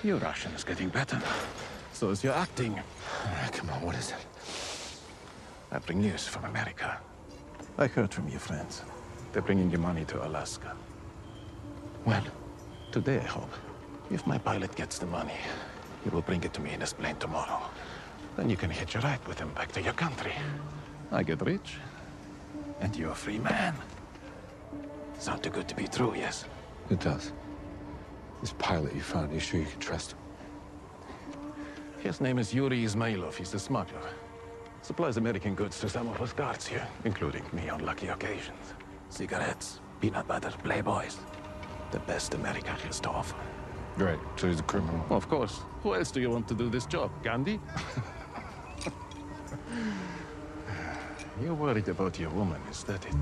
Your Russian is getting better. So is your acting. Come on, what is it? I bring news from America. I heard from your friends. They're bringing you money to Alaska. When? Today, I hope. If my pilot gets the money, he will bring it to me in his plane tomorrow. Then you can hitch a ride with him back to your country. I get rich, and you're a free man. Sound too good to be true, yes? It does. This pilot you found, you sure you can trust him? His name is Yuri Ismailov. He's a smuggler. Supplies American goods to some of us guards here, including me on lucky occasions. Cigarettes, peanut butter, playboys. The best America has to offer. Right, so he's a criminal. Of course. Who else do you want to do this job? Gandhi? You're worried about your woman, is that it?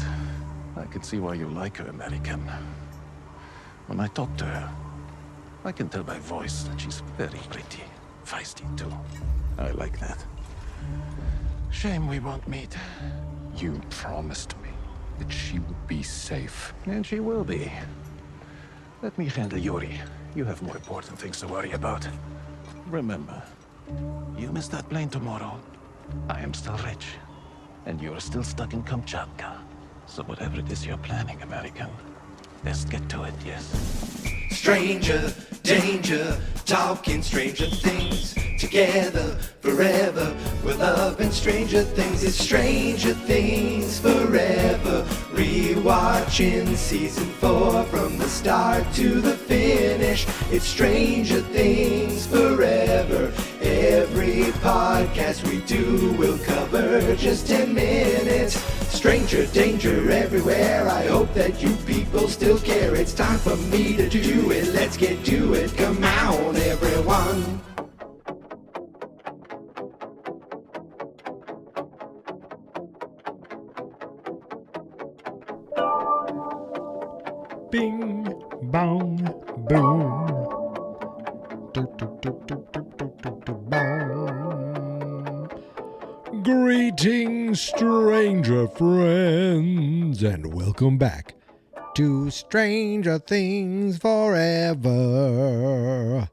I can see why you like her, American. When I talk to her, I can tell by voice that she's very pretty. Feisty, too. I like that. Shame we won't meet. You promised me that she would be safe. And she will be. Let me handle Yuri. You have more important things to worry about. Remember, you miss that plane tomorrow. I am still rich. And you're still stuck in Kamchatka. So whatever it is you're planning, American, let's get to it, yes? Stranger danger, talking stranger things. Together, forever, we're loving stranger things. It's Stranger Things Forever. Rewatching season 4 from the start to the finish. It's Stranger Things Forever. Every podcast we do will cover just 10 minutes. Stranger danger everywhere. I hope that you people still care. It's time for me to do it. Let's get to it. Come on, everyone. Bing, bong, boom. Do, do, do, do, do, do, do, do, bong. Greetings, stranger friends, and welcome back to Stranger Things Forever.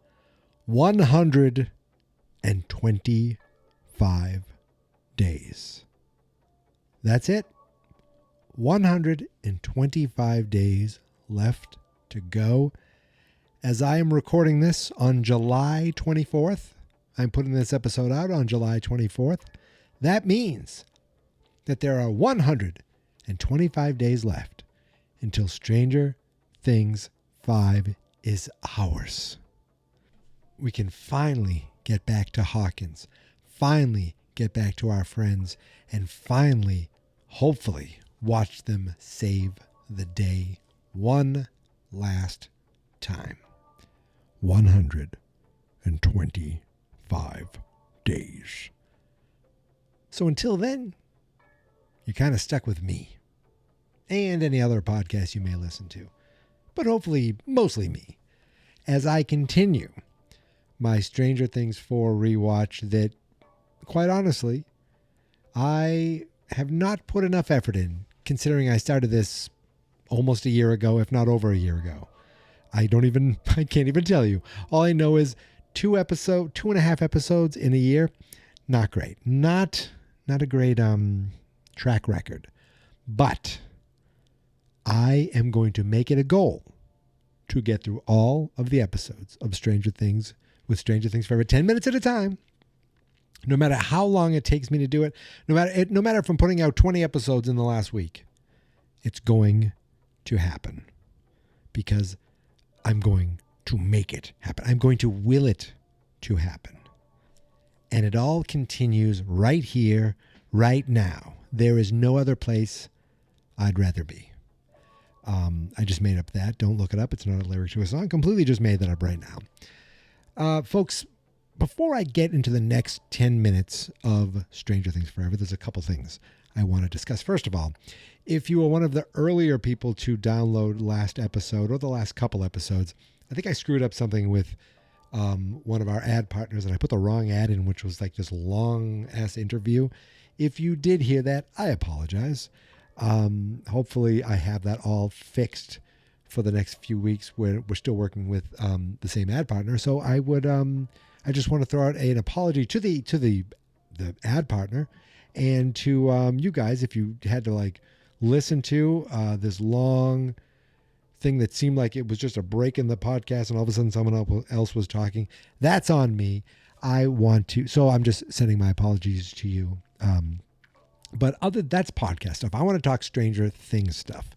125 days. That's it. 125 days left to go. As I am recording this on July 24th, I'm putting this episode out on July 24th. That means that there are 125 days left until Stranger Things 5 is ours. We can finally get back to Hawkins, finally get back to our friends, and finally, hopefully, watch them save the day one last time. 125 days. So until then, you're kind of stuck with me and any other podcast you may listen to, but hopefully mostly me, as I continue my Stranger Things 4 rewatch that, quite honestly, I have not put enough effort in, considering I started this almost a year ago, if not over a year ago. I can't even tell you. All I know is 2.5 episodes in a year. Not great. Not a great track record. But I am going to make it a goal to get through all of the episodes of Stranger Things with Stranger Things Forever 10 minutes at a time. No matter how long it takes me to do it, no matter if I'm putting out 20 episodes in the last week, it's going to happen because I'm going to make it happen. I'm going to will it to happen. And it all continues right here, right now. There is no other place I'd rather be. I just made up that. Don't look it up. It's not a lyric to a song. Completely just made that up right now. Folks, before I get into the next 10 minutes of Stranger Things Forever, there's a couple things I want to discuss. First of all, if you were one of the earlier people to download last episode or the last couple episodes, I think I screwed up something with one of our ad partners and I put the wrong ad in, which was like this long ass interview. If you did hear that, I apologize. Hopefully I have that all fixed for the next few weeks. We're still working with the same ad partner. So I just want to throw out an apology to the ad partner and to you guys if you had to like listen to this long thing that seemed like it was just a break in the podcast and all of a sudden someone else was talking. That's on me. So I'm just sending my apologies to you. But that's podcast stuff. I want to talk Stranger Things stuff.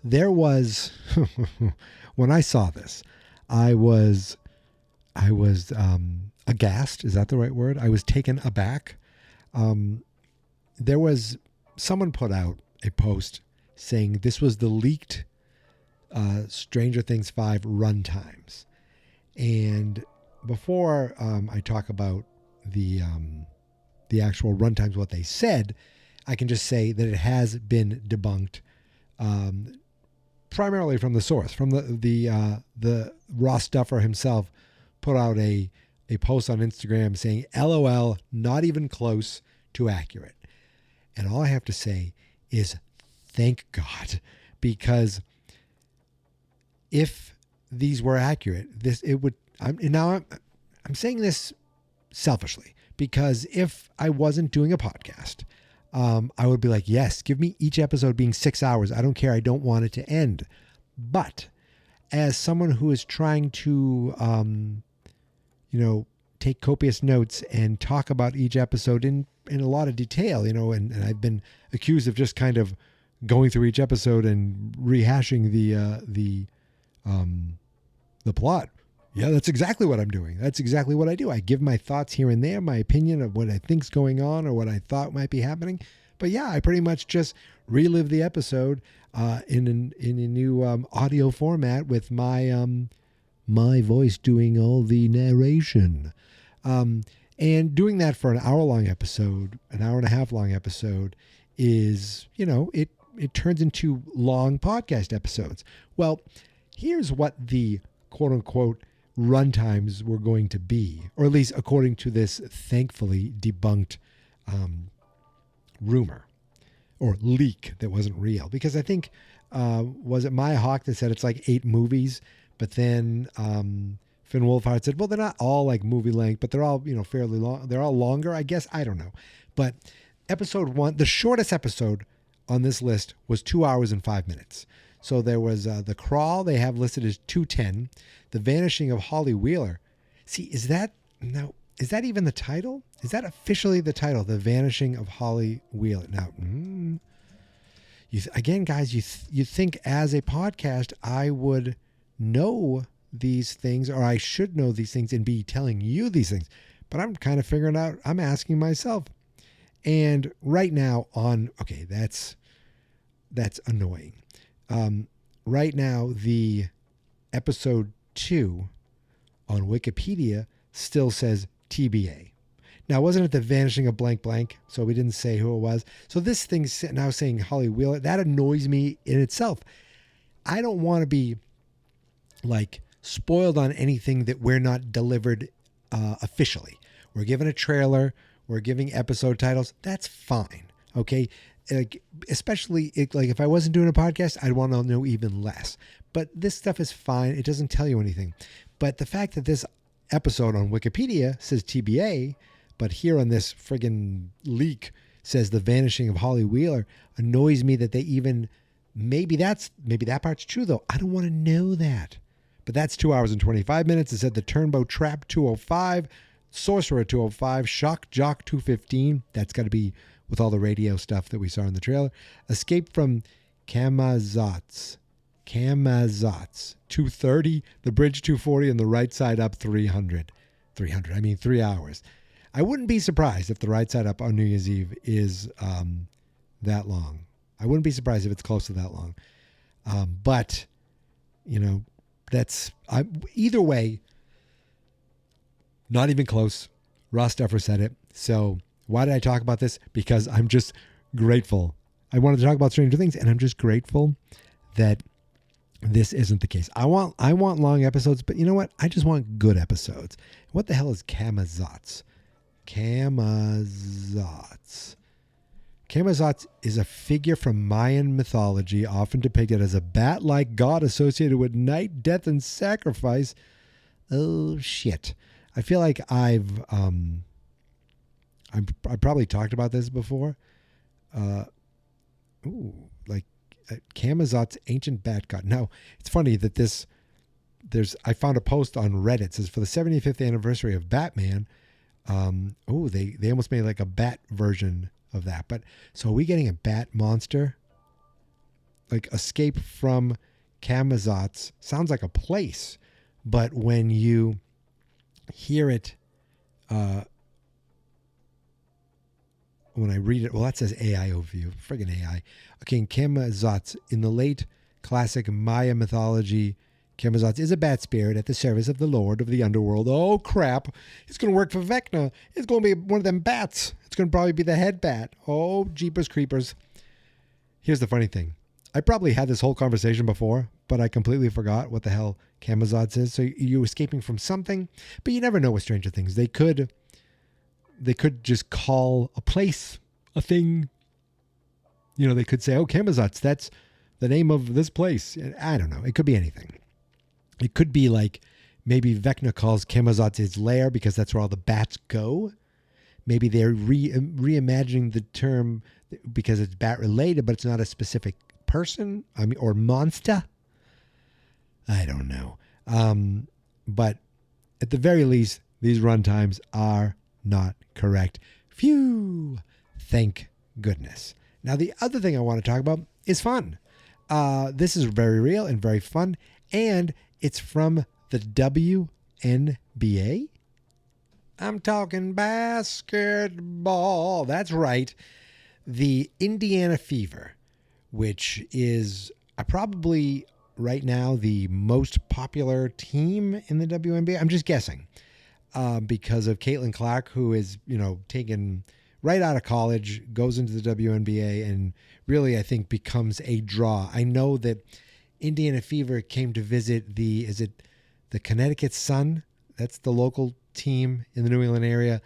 There was, when I saw this, I was aghast. Is that the right word? I was taken aback. There was someone put out a post saying this was the leaked Stranger Things 5 runtimes. And before I talk about the actual runtimes, what they said, I can just say that it has been debunked, primarily from the source, from the Ross Duffer himself put out a post on Instagram saying, LOL, not even close to accurate. And all I have to say is thank God, because if these were accurate, I'm saying this selfishly, because if I wasn't doing a podcast, I would be like, yes, give me each episode being 6 hours. I don't care. I don't want it to end. But as someone who is trying to, take copious notes and talk about each episode in a lot of detail, and I've been accused of just kind of going through each episode and rehashing the plot. Yeah, that's exactly what I'm doing. That's exactly what I do. I give my thoughts here and there, my opinion of what I think's going on or what I thought might be happening. But yeah, I pretty much just relive the episode in a new audio format with my voice doing all the narration. And doing that for an hour-long episode, an hour and a half long episode is, it turns into long podcast episodes. Well, here's what the quote-unquote runtimes were going to be, or at least according to this thankfully debunked rumor or leak that wasn't real. Because I think, was it Maya Hawke that said it's like 8 movies, but then Finn Wolfhard said, well, they're not all like movie length, but they're all, fairly long. They're all longer, I guess. I don't know. But episode 1, the shortest episode on this list was 2 hours and 5 minutes. So there was The Crawl, they have listed as 2:10. The Vanishing of Holly Wheeler. See, is that even the title? Is that officially the title? The Vanishing of Holly Wheeler. Now, again, guys, you think as a podcast I would know these things, or I should know these things and be telling you these things. But I'm kind of figuring out, I'm asking myself. And right now that's annoying. Right now, the episode 2 on Wikipedia still says TBA. Now, wasn't it The Vanishing of blank blank? So we didn't say who it was. So this thing's now saying Holly Wheeler. That annoys me in itself. I don't want to be like spoiled on anything that we're not delivered officially. We're given a trailer. We're giving episode titles. That's fine. Okay. Like, especially if I wasn't doing a podcast, I'd want to know even less. But this stuff is fine. It doesn't tell you anything. But the fact that this episode on Wikipedia says TBA, but here on this friggin' leak says The Vanishing of Holly Wheeler, annoys me that they even, maybe that part's true though. I don't want to know that. But that's 2 hours and 25 minutes. It said The Turnbow Trap 205, Sorcerer 205, Shock Jock 215. That's got to be with all the radio stuff that we saw in the trailer. Escape from Kamazats 230, The Bridge 240, and The Right Side Up 300. 3 hours. I wouldn't be surprised if The Right Side Up on New Year's Eve is that long. I wouldn't be surprised if it's close to that long. But, either way, not even close. Ross Duffer said it. So why did I talk about this? Because I'm just grateful. I wanted to talk about Stranger Things, and I'm just grateful that this isn't the case. I want long episodes, but you know what? I just want good episodes. What the hell is Kamazats? Kamazats. Camazotz is a figure from Mayan mythology, often depicted as a bat-like god associated with night, death, and sacrifice. Oh, shit. I feel like I probably talked about this before. Camazotz, ancient bat god. Now, it's funny that I found a post on Reddit. It says, for the 75th anniversary of Batman, they almost made like a bat version of that. But so are we getting a bat monster? Like Escape from Camazotz sounds like a place, but when you hear it, when I read it, well, that says AI overview. Friggin' AI. Okay, Camazotz, in the late classic Maya mythology, Camazotz is a bat spirit at the service of the Lord of the Underworld. Oh, crap. It's going to work for Vecna. It's going to be one of them bats. It's going to probably be the head bat. Oh, jeepers creepers. Here's the funny thing. I probably had this whole conversation before, but I completely forgot what the hell Camazotz is. So you're escaping from something, but you never know with Stranger Things. They could just call a place, a thing. You know, they could say, oh, Camazotz, that's the name of this place. I don't know. It could be anything. It could be like maybe Vecna calls Camazotz his lair because that's where all the bats go. Maybe they're reimagining the term because it's bat related, but it's not a specific person, or monster. I don't know. But at the very least, these runtimes are not correct. Phew! Thank goodness. Now, the other thing I want to talk about is fun. This is very real and very fun, and it's from the WNBA. I'm talking basketball. That's right. The Indiana Fever, which is probably right now the most popular team in the WNBA. I'm just guessing because of Caitlin Clark, who is, taken right out of college, goes into the WNBA, and really, I think, becomes a draw. I know that Indiana Fever came to visit the Connecticut Sun? That's the local team in the New England area.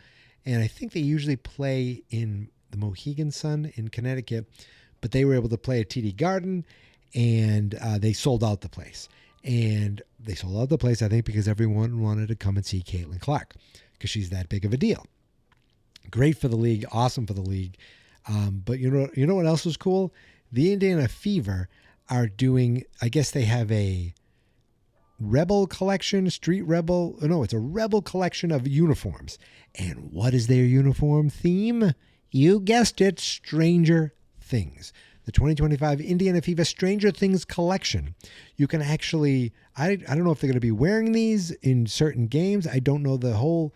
And I think they usually play in the Mohegan Sun in Connecticut, but they were able to play at TD Garden, and they sold out the place. And they sold out the place, I think, because everyone wanted to come and see Caitlin Clark because she's that big of a deal. Great for the league, awesome for the league. But you know what else was cool? The Indiana Fever are doing, I guess they have a Rebel collection, Street Rebel. No, it's a Rebel collection of uniforms. And what is their uniform theme? You guessed it, Stranger Things. The 2025 Indiana Fever Stranger Things collection. You can actually, I don't know if they're going to be wearing these in certain games. I don't know the whole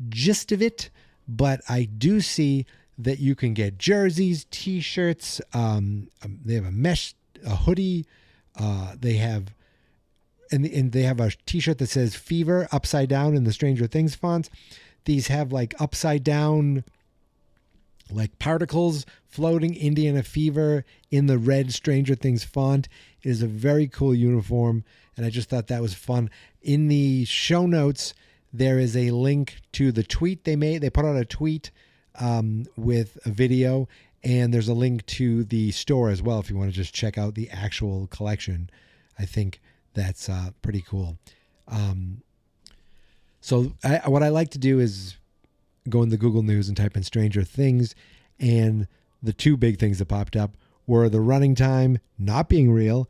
gist of it, but I do see that you can get jerseys, T-shirts. They have a hoodie. They have a T-shirt that says Fever upside down in the Stranger Things font. These have like upside down, like particles floating Indiana Fever in the red Stranger Things font. It is a very cool uniform, and I just thought that was fun. In the show notes, there is a link to the tweet they made. They put out a tweet with a video, and there's a link to the store as well if you want to just check out the actual collection. I think that's pretty cool. So what I like to do is go in the Google News and type in Stranger Things, and the two big things that popped up were the running time not being real,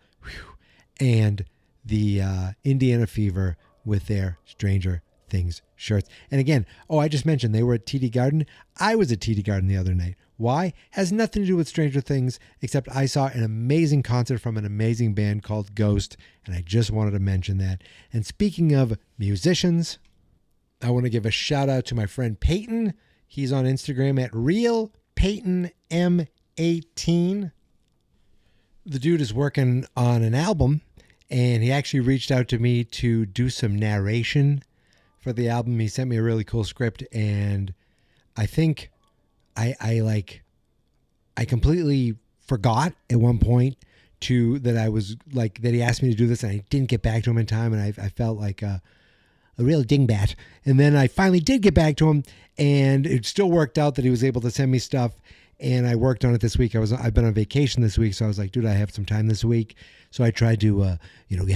and the Indiana Fever with their Stranger Things shirts. And again, I just mentioned they were at TD Garden. I was at TD Garden the other night. Why? Has nothing to do with Stranger Things, except I saw an amazing concert from an amazing band called Ghost, and I just wanted to mention that. And speaking of musicians, I want to give a shout out to my friend Peyton. He's on Instagram at RealPeytonM18. The dude is working on an album, and he actually reached out to me to do some narration for the album. He sent me a really cool script, and I think I completely forgot at one point that he asked me to do this, and I didn't get back to him in time, and I felt like a real dingbat. And then I finally did get back to him, and it still worked out that he was able to send me stuff, and I worked on it this week. I've been on vacation this week, so I was like, dude, I have some time this week. So I tried to, have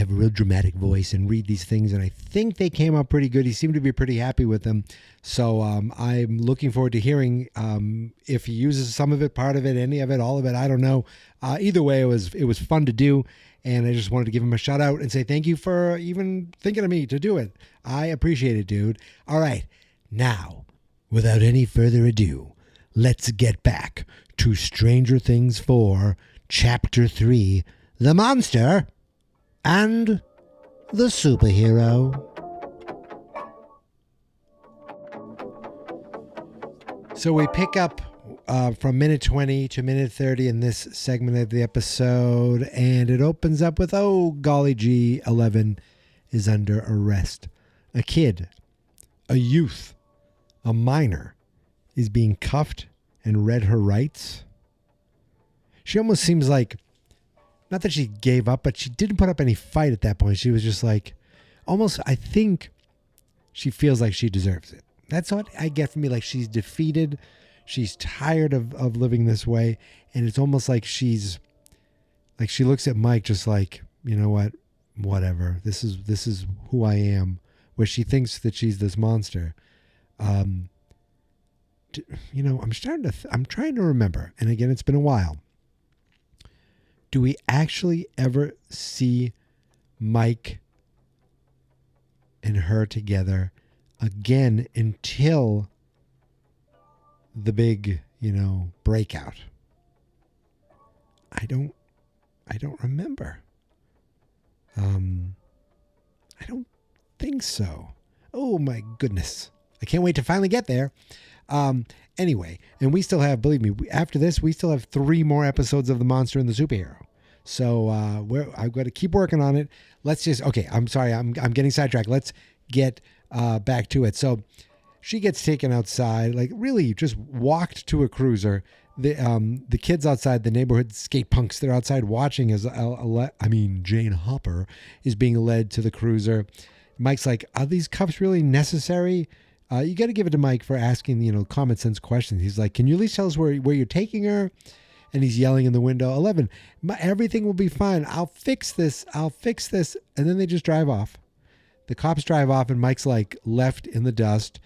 a real dramatic voice and read these things, and I think they came out pretty good. He seemed to be pretty happy with them. So I'm looking forward to hearing if he uses some of it, part of it, any of it, all of it. I don't know. Either way, it was fun to do, and I just wanted to give him a shout out and say thank you for even thinking of me to do it. I appreciate it, dude. All right, now, without any further ado, let's get back to Stranger Things 4, Chapter 3, The Monster and the Superhero. So we pick up from minute 20 to minute 30 in this segment of the episode, and it opens up with, oh, golly gee, 11 is under arrest. A kid, a youth, a minor is being cuffed and read her rights. She almost seems like, not that she gave up, but she didn't put up any fight at that point. She was just like, almost, I think she feels like she deserves it. That's what I get from me. Like, she's defeated. She's tired of living this way. And it's almost like she's, like, she looks at Mike just like, you know what, whatever. This is who I am. Where she thinks that she's this monster. I'm trying to remember. And again, it's been a while. Do we actually ever see Mike and her together again until the big, breakout? I don't remember. I don't think so. Oh my goodness. I can't wait to finally get there. Anyway, and we still have, believe me, after this, we still have 3 more episodes of The Monster and the Superhero. So I've got to keep working on it. Let's just, okay, I'm sorry, I'm getting sidetracked. Let's get back to it. So she gets taken outside, like really just walked to a cruiser. The kids outside, the neighborhood skate punks, they're outside watching as Jane Hopper is being led to the cruiser. Mike's like, are these cuffs really necessary? You got to give it to Mike for asking, common sense questions. He's like, can you at least tell us where you're taking her? And he's yelling in the window, 11, everything will be fine. I'll fix this. And then they just drive off. The cops drive off and Mike's like left in the dust.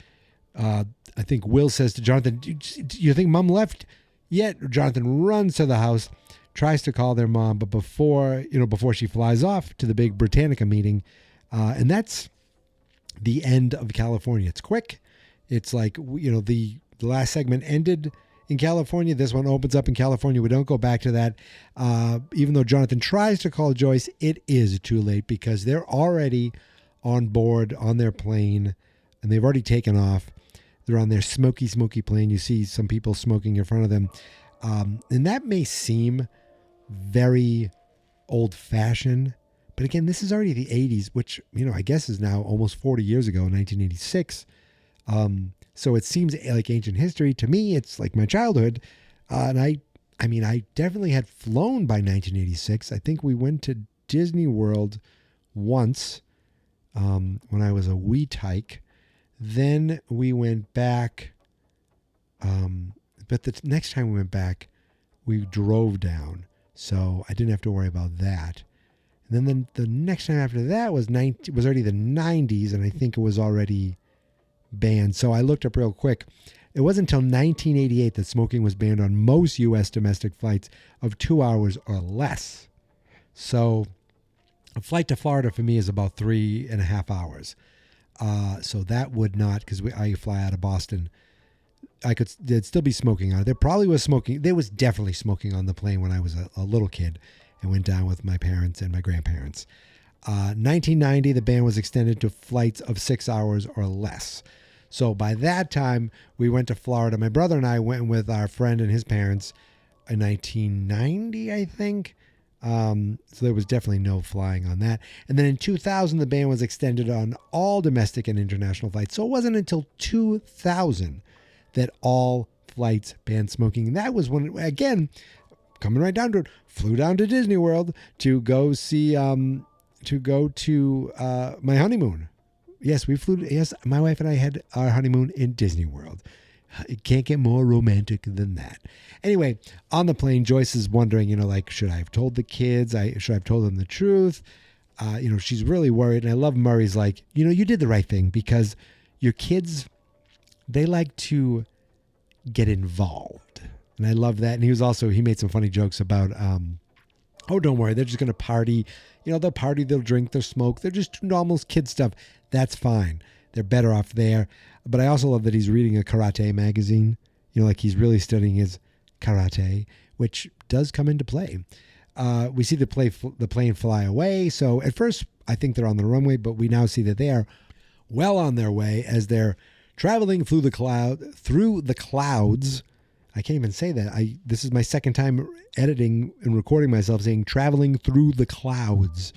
I think Will says to Jonathan, do you think mom left yet? Jonathan runs to the house, tries to call their mom, but before she flies off to the big Britannica meeting, and that's the end of California. It's quick. It's like, the last segment ended in California. This one opens up in California. We don't go back to that. Even though Jonathan tries to call Joyce, it is too late because they're already on board on their plane and they've already taken off. They're on their smoky plane. You see some people smoking in front of them. And that may seem very old-fashioned, but again, this is already the 80s, which, I guess is now almost 40 years ago, 1986. So it seems like ancient history. To me, it's like my childhood. And I definitely had flown by 1986. I think we went to Disney World once when I was a wee tyke. Then we went back. But the next time we went back, we drove down. So I didn't have to worry about that. And then the next time after that was already the 90s, and I think it was already banned. So I looked up real quick. It wasn't until 1988 that smoking was banned on most U.S. domestic flights of 2 hours or less. So a flight to Florida for me is about 3.5 hours. So that would not, because I fly out of Boston, there'd still be smoking on it. There probably was smoking. There was definitely smoking on the plane when I was a little kid and went down with my parents and my grandparents. 1990, the ban was extended to flights of 6 hours or less. So by that time, we went to Florida. My brother and I went with our friend and his parents in 1990, I think. So there was definitely no flying on that. And then in 2000, the ban was extended on all domestic and international flights. So it wasn't until 2000 that all flights banned smoking. And that was when, again, coming right down to it, flew down to Disney World to go see, my honeymoon. Yes, we flew. Yes, my wife and I had our honeymoon in Disney World. It can't get more romantic than that. Anyway, on the plane, Joyce is wondering, should I have told the kids? Should I have told them the truth? She's really worried. And I love Murray's like, you did the right thing because your kids, they like to get involved. And I love that. And he made some funny jokes about, oh, don't worry. They're just going to party. They'll party, they'll drink, they'll smoke. They're just normal kid stuff. That's fine. They're better off there. But I also love that he's reading a karate magazine. He's really studying his karate, which does come into play. We see the plane fly away. So at first, I think they're on the runway, but we now see that they are well on their way as they're traveling through the clouds. I can't even say that. This is my second time editing and recording myself saying traveling through the clouds.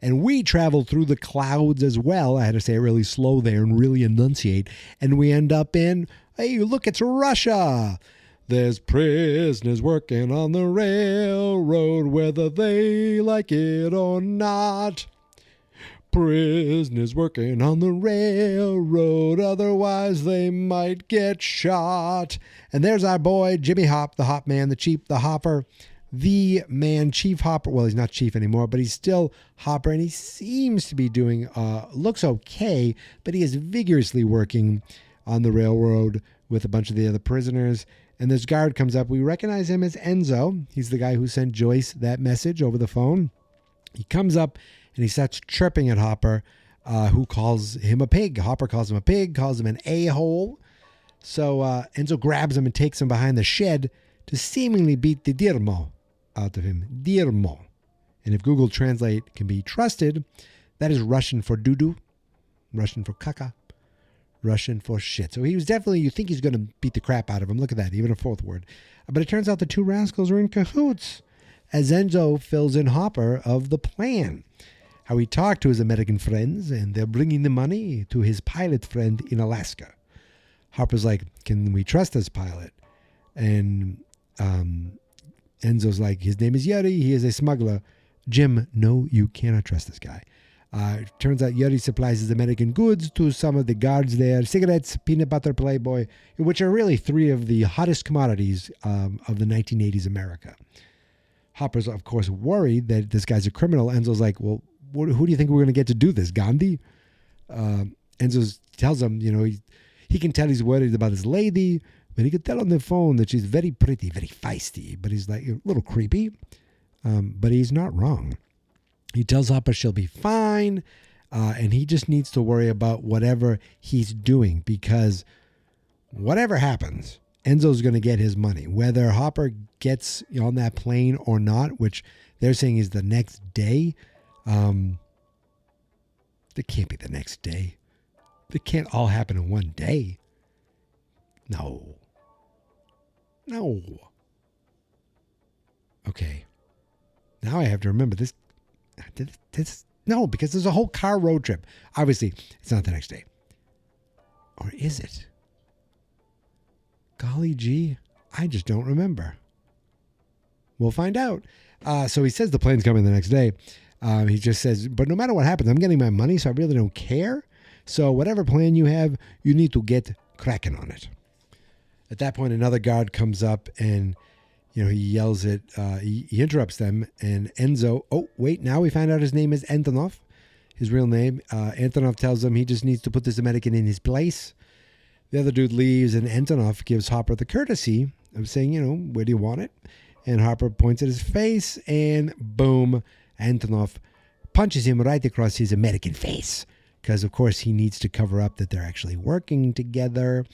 And we travel through the clouds as well. I had to say it really slow there and really enunciate. And we end up in, hey, look, it's Russia. There's prisoners working on the railroad, whether they like it or not. Prisoners working on the railroad, otherwise they might get shot. And there's our boy, Jimmy Hop, the Hop Man, the Hopper. The man, Chief Hopper. Well, he's not chief anymore, but he's still Hopper, and he seems to be doing, looks okay, but he is vigorously working on the railroad with a bunch of the other prisoners. And this guard comes up. We recognize him as Enzo. He's the guy who sent Joyce that message over the phone. He comes up and he starts chirping at Hopper, who calls him a pig. Hopper calls him a pig, calls him an a-hole. So Enzo grabs him and takes him behind the shed to seemingly beat the dirmo out of him. Dirmo. And if Google Translate can be trusted, that is Russian for doo-doo, Russian for caca, Russian for shit. So he was definitely, you think he's going to beat the crap out of him. Look at that, even a fourth word. But it turns out the two rascals are in cahoots as Enzo fills in Hopper of the plan. How he talked to his American friends, and they're bringing the money to his pilot friend in Alaska. Hopper's like, can we trust this pilot? And Enzo's like, his name is Yuri. He is a smuggler. Jim, no, you cannot trust this guy. Turns out Yuri supplies his American goods to some of the guards there. Cigarettes, peanut butter, Playboy, which are really three of the hottest commodities of the 1980s America. Hopper's, of course, worried that this guy's a criminal. Enzo's like, well, who do you think we're going to get to do this, Gandhi? Enzo tells him, he can tell he's worried about his lady, but he could tell on the phone that she's very pretty, very feisty, but he's like a little creepy. But he's not wrong. He tells Hopper she'll be fine, and he just needs to worry about whatever he's doing, because whatever happens, Enzo's going to get his money. Whether Hopper gets on that plane or not, which they're saying is the next day, it can't be the next day. It can't all happen in one day. No. Okay. Now I have to remember this. No, because there's a whole car road trip. Obviously, it's not the next day. Or is it? Golly gee, I just don't remember. We'll find out. So he says the plane's coming the next day. He just says, but no matter what happens, I'm getting my money, so I really don't care. So whatever plan you have, you need to get cracking on it. At that point, another guard comes up and, he yells at, he interrupts them, and Enzo, oh, wait, now we find out his name is Antonov, his real name. Antonov tells him he just needs to put this American in his place. The other dude leaves, and Antonov gives Hopper the courtesy of saying, where do you want it? And Hopper points at his face, and boom, Antonov punches him right across his American face. Because, of course, he needs to cover up that they're actually working together.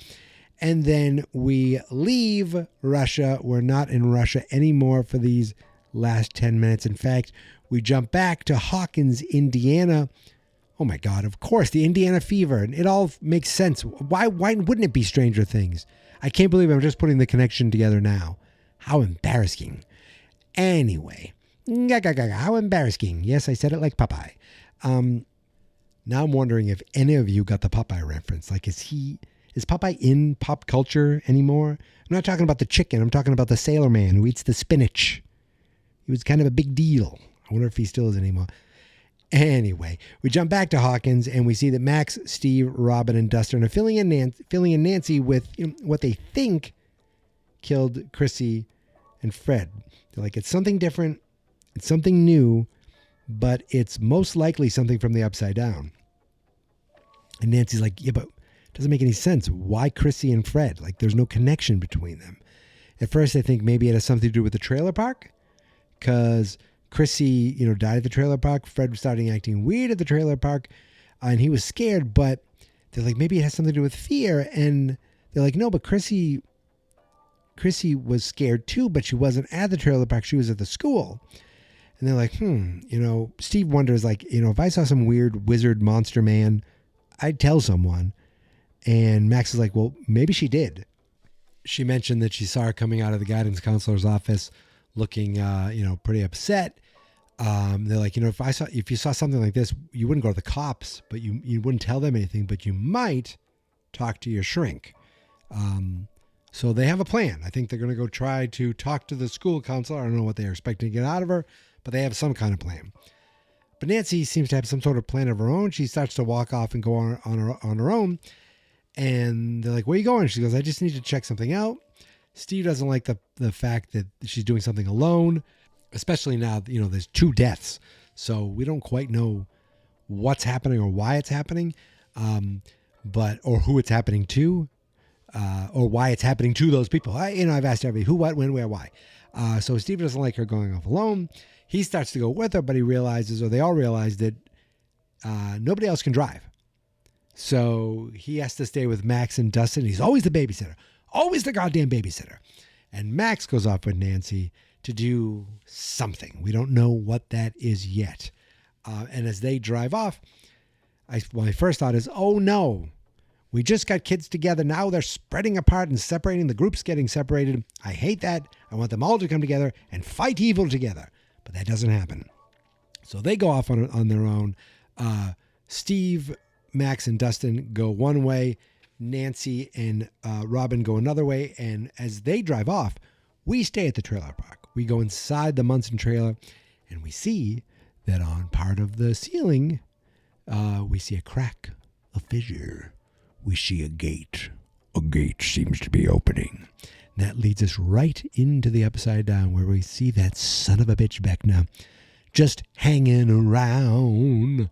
And then we leave Russia. We're not in Russia anymore for these last 10 minutes. In fact, we jump back to Hawkins, Indiana. Oh, my God, of course, the Indiana fever. And it all makes sense. Why wouldn't it be Stranger Things? I can't believe I'm just putting the connection together now. How embarrassing. Anyway, how embarrassing. Yes, I said it like Popeye. Now I'm wondering if any of you got the Popeye reference. Like, is Popeye in pop culture anymore? I'm not talking about the chicken. I'm talking about the sailor man who eats the spinach. He was kind of a big deal. I wonder if he still is anymore. Anyway, we jump back to Hawkins and we see that Max, Steve, Robin, and Dustin are filling in Nancy with what they think killed Chrissy and Fred. They're like, it's something different, it's something new, but it's most likely something from the Upside Down. And Nancy's like, yeah, but it doesn't make any sense. Why Chrissy and Fred? Like, there's no connection between them. At first, I think maybe it has something to do with the trailer park, because Chrissy, died at the trailer park. Fred was starting acting weird at the trailer park, and he was scared. But they're like, maybe it has something to do with fear. And they're like, no, but Chrissy was scared too, but she wasn't at the trailer park. She was at the school. And they're like, Steve wonders, like, if I saw some weird wizard monster man, I'd tell someone. And Max is like, well, maybe she did. She mentioned that she saw her coming out of the guidance counselor's office looking, pretty upset. They're like, if you saw something like this, you wouldn't go to the cops, but you wouldn't tell them anything, but you might talk to your shrink. So they have a plan. I think they're going to go try to talk to the school counselor. I don't know what they're expecting to get out of her, but they have some kind of plan. But Nancy seems to have some sort of plan of her own. She starts to walk off and go on her own. And they're like, where are you going? She goes, I just need to check something out. Steve doesn't like the fact that she's doing something alone, especially now, there's 2 deaths. So we don't quite know what's happening or why it's happening, or who it's happening to, or why it's happening to those people. I've asked everybody who, what, when, where, why. So Steve doesn't like her going off alone. He starts to go with her, but he realizes, or they all realize, that nobody else can drive. So he has to stay with Max and Dustin. He's always the babysitter. Always the goddamn babysitter. And Max goes off with Nancy to do something. We don't know what that is yet. And as they drive off, my first thought is, oh no, we just got kids together. Now they're spreading apart and separating. The group's getting separated. I hate that. I want them all to come together and fight evil together. But that doesn't happen. So they go off on their own. Steve, Max, and Dustin go one way. Nancy and Robin go another way. And as they drive off, we stay at the trailer park. We go inside the Munson trailer, and we see that on part of the ceiling, we see a crack, a fissure. We see a gate. A gate seems to be opening. And that leads us right into the Upside Down, where we see that son of a bitch Vecna just hanging around.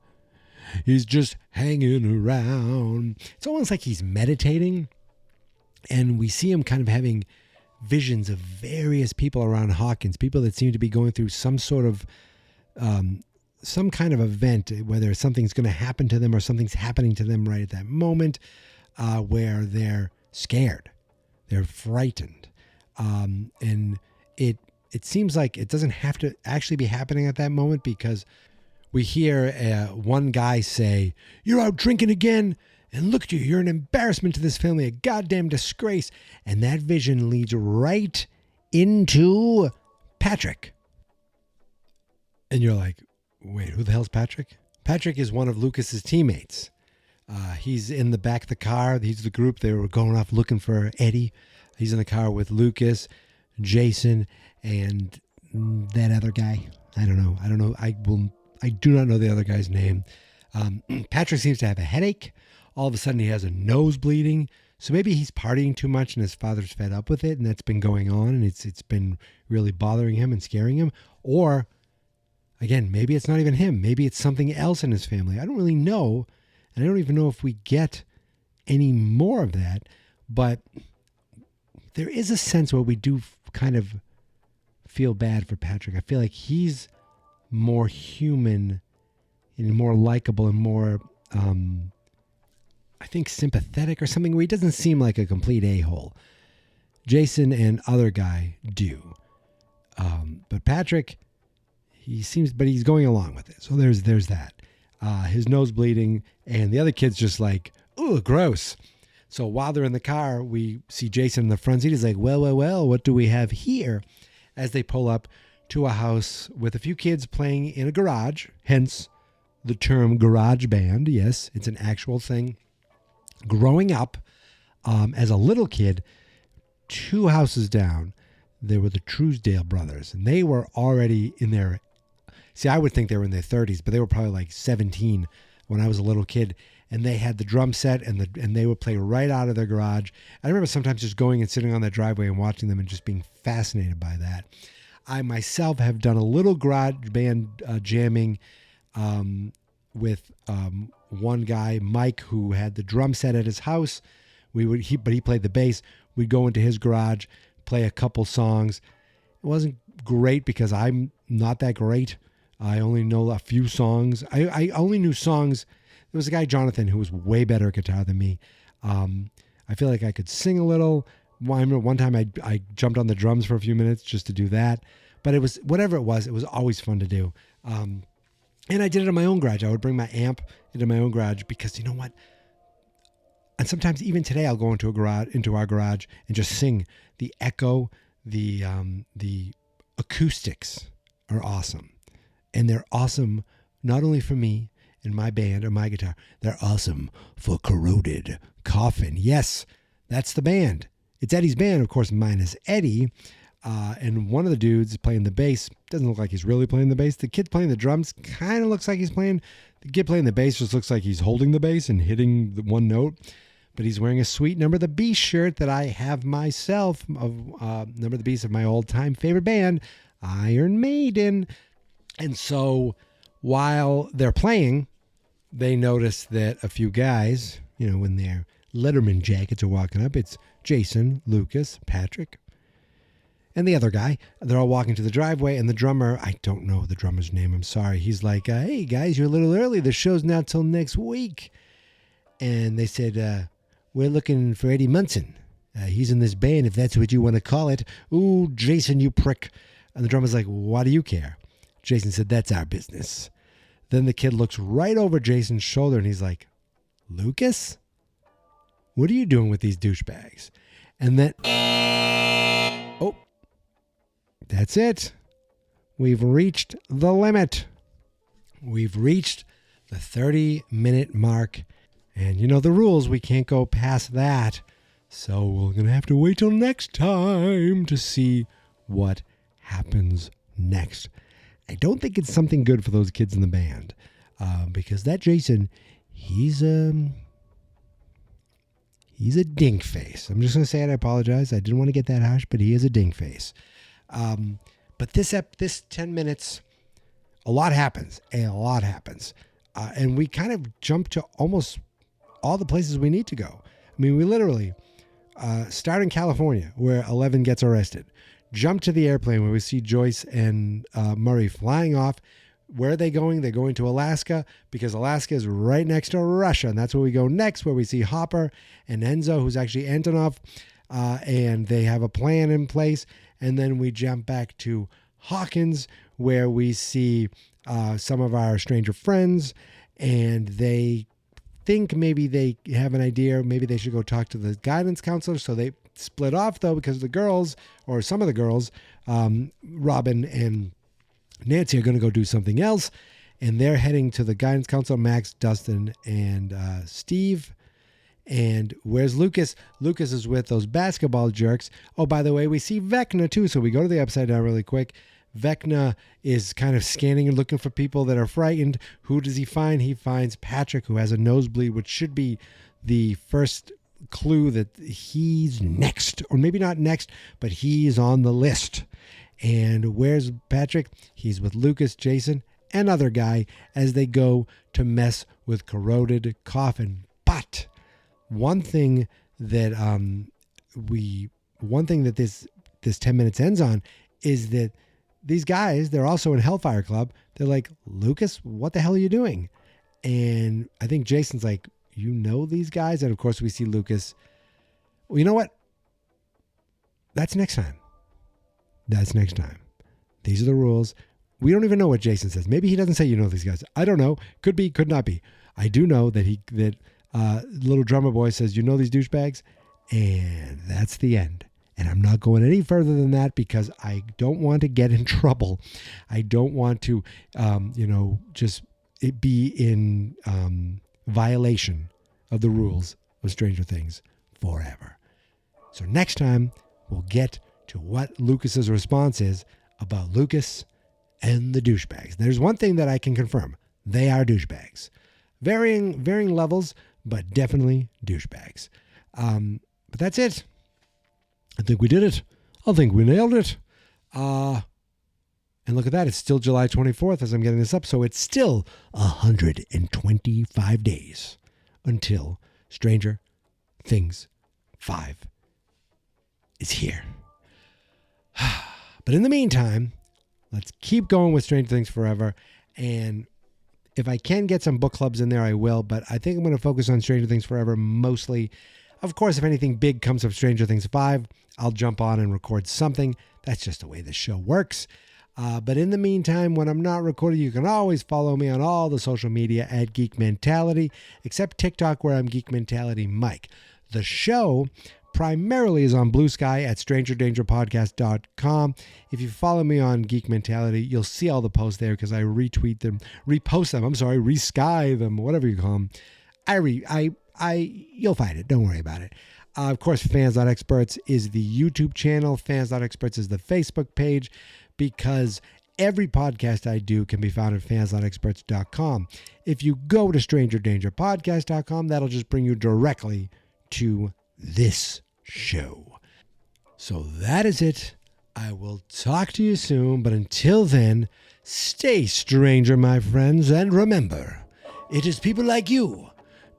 He's just hanging around. It's almost like he's meditating, and we see him kind of having visions of various people around Hawkins, people that seem to be going through some sort of some kind of event, whether something's going to happen to them or something's happening to them right at that moment, where they're scared, they're frightened, and it seems like it doesn't have to actually be happening at that moment, because we hear one guy say, "You're out drinking again, and look at you, you're an embarrassment to this family, a goddamn disgrace." And that vision leads right into Patrick. And you're like, wait, who the hell's Patrick? Patrick is one of Lucas's teammates. He's in the back of the car. He's the group. They were going off looking for Eddie. He's in the car with Lucas, Jason, and that other guy. I don't know. I do not know the other guy's name. Patrick seems to have a headache. All of a sudden he has a nose bleeding. So maybe he's partying too much and his father's fed up with it, and that's been going on, and it's been really bothering him and scaring him. Or, again, maybe it's not even him. Maybe it's something else in his family. I don't really know, and I don't even know if we get any more of that. But there is a sense where we do kind of feel bad for Patrick. I feel like he's more human and more likable and more, I think, sympathetic or something, where he doesn't seem like a complete a-hole. Jason and other guy do. But Patrick, but he's going along with it. So there's that. His nose bleeding, and the other kid's just like, ooh, gross. So while they're in the car, we see Jason in the front seat. He's like, well, what do we have here? As they pull up to a house with a few kids playing in a garage, hence the term garage band. Yes, it's an actual thing. Growing up as a little kid, 2 houses down, there were the Truesdale brothers, and they were already in their See, I would think they were in their 30s, but they were probably like 17 when I was a little kid. And they had the drum set, and they would play right out of their garage. I remember sometimes just going and sitting on that driveway and watching them and just being fascinated by that. I myself have done a little garage band jamming with one guy, Mike, who had the drum set at his house. But he played the bass. We'd go into his garage, play a couple songs. It wasn't great because I'm not that great. I only know a few songs. I only knew songs. There was a guy, Jonathan, who was way better at guitar than me. I feel like I could sing a little. I remember one time I jumped on the drums for a few minutes just to do that. But it was, whatever it was always fun to do. And I did it in my own garage. I would bring my amp into my own garage because, you know what? And sometimes even today I'll go into our garage and just sing. The echo, the acoustics are awesome. And they're awesome not only for me and my band or my guitar, they're awesome for Corroded Coffin. Yes, that's the band. It's Eddie's band, of course, minus Eddie. And one of the dudes playing the bass doesn't look like he's really playing the bass. The kid playing the drums kind of looks like he's playing. The kid playing the bass just looks like he's holding the bass and hitting the one note. But he's wearing a sweet Number the Beast shirt that I have myself, of Number the Beast of my all-time favorite band, Iron Maiden. And so while they're playing, they notice that a few guys, in their Letterman jackets are walking up. It's Jason, Lucas, Patrick, and the other guy. They're all walking to the driveway, and the drummer, I don't know the drummer's name, I'm sorry. He's like, hey, guys, you're a little early. The show's not till next week. And they said, we're looking for Eddie Munson. He's in this band, if that's what you want to call it. Ooh, Jason, you prick. And the drummer's like, why do you care? Jason said, that's our business. Then the kid looks right over Jason's shoulder, and he's like, Lucas? What are you doing with these douchebags? And then, oh, that's it. We've reached the limit. We've reached the 30-minute mark. And you know the rules, we can't go past that. So we're going to have to wait till next time to see what happens next. I don't think it's something good for those kids in the band. Because that Jason, he's a dink face. I'm just going to say it. I apologize. I didn't want to get that harsh, but he is a dink face. But this 10 minutes, a lot happens. And we kind of jump to almost all the places we need to go. I mean, we literally start in California, where 11 gets arrested. Jump to the airplane where we see Joyce and Murray flying off. Where are they going? They're going to Alaska because Alaska is right next to Russia. And that's where we go next, where we see Hopper and Enzo, who's actually Antonov. And they have a plan in place. And then we jump back to Hawkins, where we see some of our stranger friends. And they think maybe they have an idea. Maybe they should go talk to the guidance counselor. So they split off, though, because the girls, or some of the girls, Robin and Nancy, are going to go do something else. And they're heading to the guidance counselor, Max, Dustin, and Steve. And where's Lucas? Lucas is with those basketball jerks. Oh, by the way, we see Vecna, too. So we go to the Upside Down really quick. Vecna is kind of scanning and looking for people that are frightened. Who does he find? He finds Patrick, who has a nosebleed, which should be the first clue that he's next. Or maybe not next, but he's on the list. And where's Patrick? He's with Lucas, Jason, and other guy as they go to mess with Corroded Coffin. But one thing that this 10 minutes ends on is that these guys, they're also in Hellfire Club. They're like, Lucas, what the hell are you doing? And I think Jason's like, you know these guys? And of course we see Lucas. Well, you know what? That's next time. These are the rules. We don't even know what Jason says. Maybe he doesn't say, you know these guys. I don't know. Could be, could not be. I do know that little drummer boy says, you know these douchebags? And that's the end. And I'm not going any further than that because I don't want to get in trouble. I don't want to, just be in violation of the rules of Stranger Things forever. So next time, we'll get to what Lucas's response is about Lucas and the douchebags. There's one thing that I can confirm. They are douchebags. Varying levels, but definitely douchebags. But that's it. I think we did it. I think we nailed it. And look at that. It's still July 24th as I'm getting this up. So it's still 125 days until Stranger Things 5 is here. But in the meantime, let's keep going with Stranger Things Forever. And if I can get some book clubs in there, I will. But I think I'm going to focus on Stranger Things Forever mostly. Of course, if anything big comes of Stranger Things 5, I'll jump on and record something. That's just the way this show works. But in the meantime, when I'm not recording, you can always follow me on all the social media at Geek Mentality, except TikTok, where I'm Geek Mentality Mike. The show primarily is on Blue Sky at strangerdangerpodcast.com. If you follow me on Geek Mentality, you'll see all the posts there because I repost them, resky them, whatever you call them. You'll find it. Don't worry about it. Of course, Fans.Experts is the YouTube channel. Fans.Experts is the Facebook page, because every podcast I do can be found at fans.experts.com. If you go to strangerdangerpodcast.com, that'll just bring you directly to this show. So that is it. I will talk to you soon, but until then, stay stranger, my friends, and remember, it is people like you,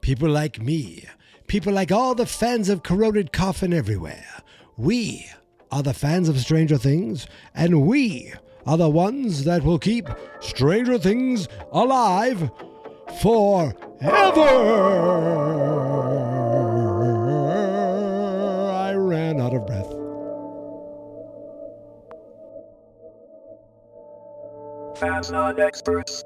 people like me, people like all the fans of Corroded Coffin everywhere. We are the fans of Stranger Things, and we are the ones that will keep Stranger Things alive forever. I ran out of breath. Fans not experts.